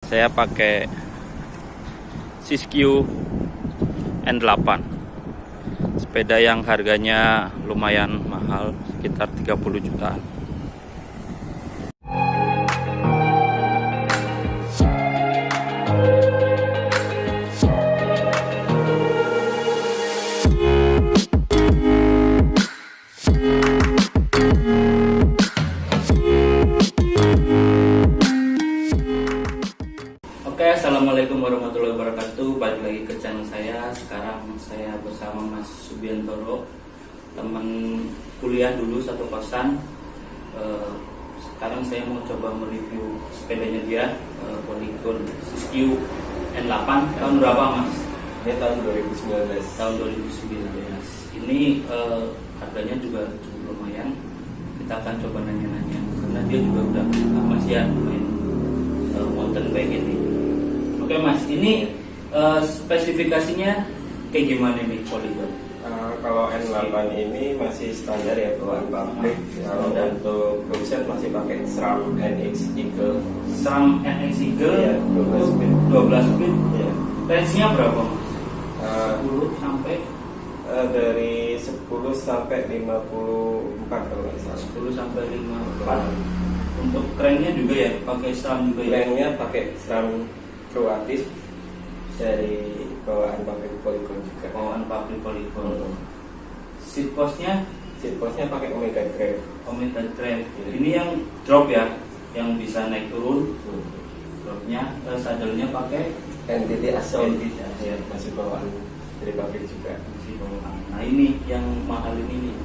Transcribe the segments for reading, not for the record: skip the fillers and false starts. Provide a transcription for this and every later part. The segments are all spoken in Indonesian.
Saya pakai Siskiyou N8, sepeda yang harganya lumayan mahal, sekitar 30 jutaan. Oke, assalamualaikum warahmatullahi wabarakatuh. Balik lagi ke channel saya. Sekarang saya bersama Mas Subiantoro, teman kuliah dulu satu kosan. Sekarang saya mau coba mereview sepedanya dia, Polygon Siskiyou N8. Tahun berapa, Mas? Ini tahun 2019. Tahun 2019. Ini harganya juga cukup lumayan. Kita akan coba nanya-nanya karena dia juga udah lama sih ya main mountain bike ini. Oke Mas, ini spesifikasinya kayak gimana nih Polygon? Kalau N8 ini masih standar ya, bawaan pabrik. Kalau untuk konsep masih pakai SRAM NX Eagle. SRAM NX Eagle Ya, 12 speed. 12 speed. Ya. Range-nya berapa Mas? 10 sampai Dari 10 sampai 54 kalau nggak salah. 10 sampai 54. Untuk cranknya juga ya, pakai SRAM juga ya? Cranknya pakai SRAM Kroatis dari bawaan pabrik Polygon juga. Bawaan pabrik Polygon. Seat postnya pakai Omega Drive. Omega Drive. Ini yang drop ya, yang bisa naik turun. Dropnya, sadelnya pakai NTT Assault. NTT Assault. Ya, masih bawaan dari pabrik juga. Nah ini yang mahal ini nih.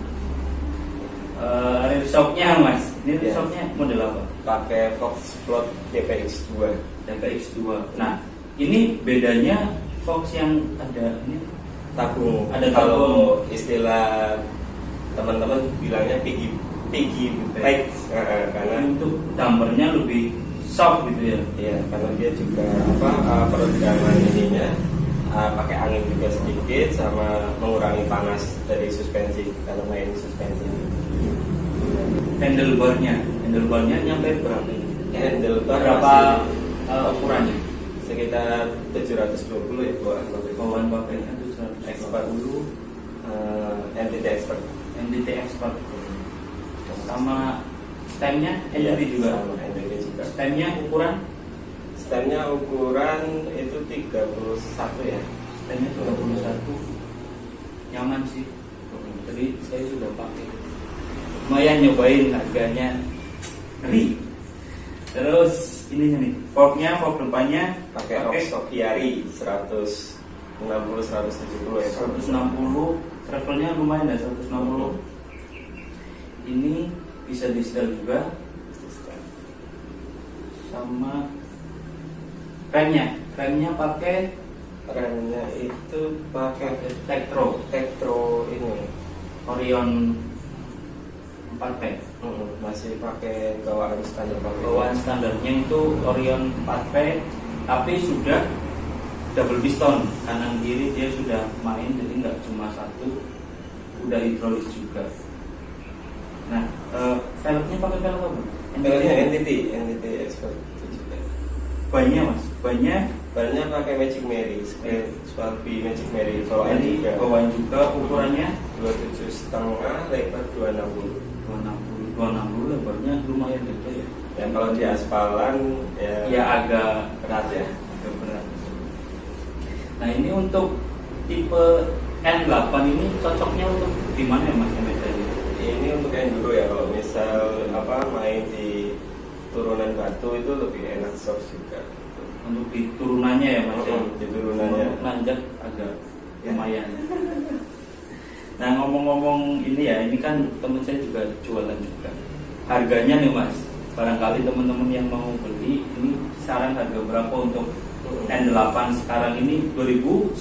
Rear shocknya Mas, ini rear Ya. shocknya model apa? Pakai Fox Float DPX2. DPX2. Nah ini bedanya Fox yang ada ini Tabung. Ada Kalau istilah teman-teman bilangnya piggy bike. Karena untuk dampernya lebih soft gitu ya. ya karena dia juga peredaman ininya pakai angin juga sedikit, sama mengurangi panas dari suspensi karena main suspensi. Handlebarnya nyampe berapa? Handlebar Berapa masih ukurannya? sekitar 720 ya Bawaan pabriknya itu 140. Expert NTT Expert. NTT Expert. Sama stemnya Iya, NTT juga. sama NTT juga. Stemnya ukuran itu 31 ya. Stemnya 31. Nyaman sih. Jadi saya sudah pakai. Lumayan nyobain, harganya ngeri. Terus ini nih, fork depannya Pakai Oxo Chiari 160 170 ya. 160, travelnya lumayan ya 160. Ini bisa di setel juga. Sama remnya pakai Remnya itu pakai Tektro ini. Orion 4P. Masih pakai bawaan standar pabrik. Bawaan standarnya itu Orion 4P, tapi sudah double piston, kanan kiri dia sudah main, jadi nggak cuma satu, udah hidrolis juga. Nah, velgnya pakai velg apa? NTT Expert itu juga. Bannya Mas, bannya pakai Magic Mary, Swalby Magic Mary bawaan dari juga. bawaan juga, ukurannya 27,5, lebar 260. 260, lebarnya lumayan gede ya. Ya kalau di aspalan Ya agak berat ya. agak berat. Nah ini untuk tipe N8 ini cocoknya untuk di mana ya Mas bedanya? Ini untuk enduro ya, kalau misal main di turunan batu itu lebih enak, soft juga. Untuk di turunannya ya Mas ya? Di turunannya. Untuk nanjak agak lumayan. Nah ngomong-ngomong ini ya, ini kan teman saya juga jualan juga. Harganya nih Mas, barangkali teman-teman yang mau beli ini saran harga berapa untuk N8 sekarang ini 2019?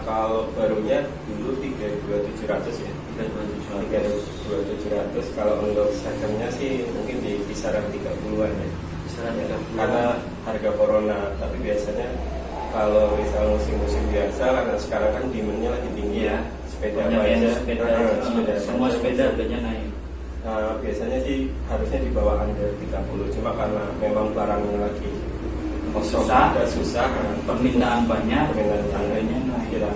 Kalau barunya dulu 32.700 ya. 32.700. Kalau untuk secondnya sih mungkin di kisaran 30-an ya. Kisaran 30. Karena harga corona, tapi biasanya kalau misal musim-musim biasa, karena sekarang kan demandnya lagi tinggi ya. Sepeda semua sepeda harganya naik. Biasanya sih harusnya di bawah under 30, cuma karena memang barangnya lagi susah, Udah susah. permintaan banyak, Permintaan harganya naik kiran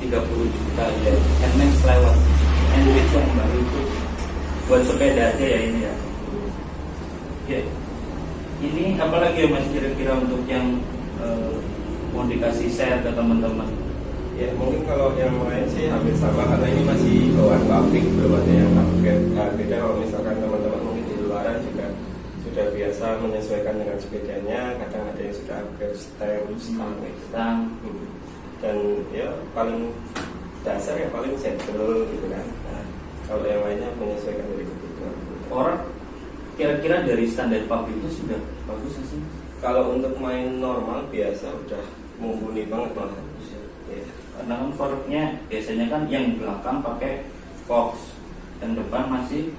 30 juta ya. NMAX lewat, NWC yang baru itu buat sepeda aja ya ini ya. Ya, ini apalagi ya Mas kira-kira untuk yang mau dikasih share ke teman-teman? Ya mungkin kalau yang lain sih hampir sama karena ini masih bawaan pabrik, belum ada yang upgrade. Beda kalau misalkan teman-teman mungkin di luaran juga sudah biasa menyesuaikan dengan sepedanya, kadang ada yang sudah upgrade stang gitu. Tentang Dan ya paling dasar ya paling saddle gitu kan. Nah, kalau yang lainnya menyesuaikan dari kebutuhan. orang kira-kira dari standar pabrik itu sudah bagus sih. Kalau untuk main normal biasa udah mumpuni banget malah. Ya. Karena kan forknya biasanya kan yang belakang pakai Fox, yang depan masih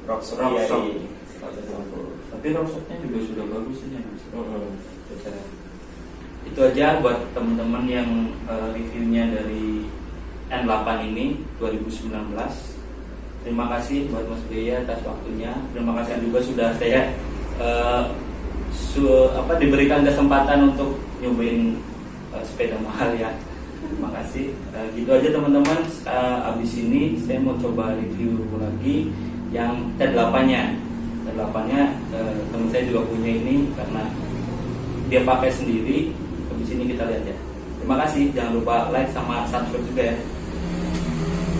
Rockshox Rockshox. IAI 160. tapi Rockshoxnya juga sudah bagus ini Mas. Bisa. Itu aja buat teman-teman yang reviewnya dari N8 ini 2019. Terima kasih buat Mas Bea atas waktunya. Terima kasih juga sudah saya diberikan kesempatan untuk nyobain sepeda mahal ya. Terima kasih. Gitu aja teman-teman. Abis ini saya mau coba review lagi yang T8-nya. T8-nya teman saya juga punya ini karena dia pakai sendiri. Habis ini kita lihat ya. Terima kasih. Jangan lupa like sama subscribe juga ya.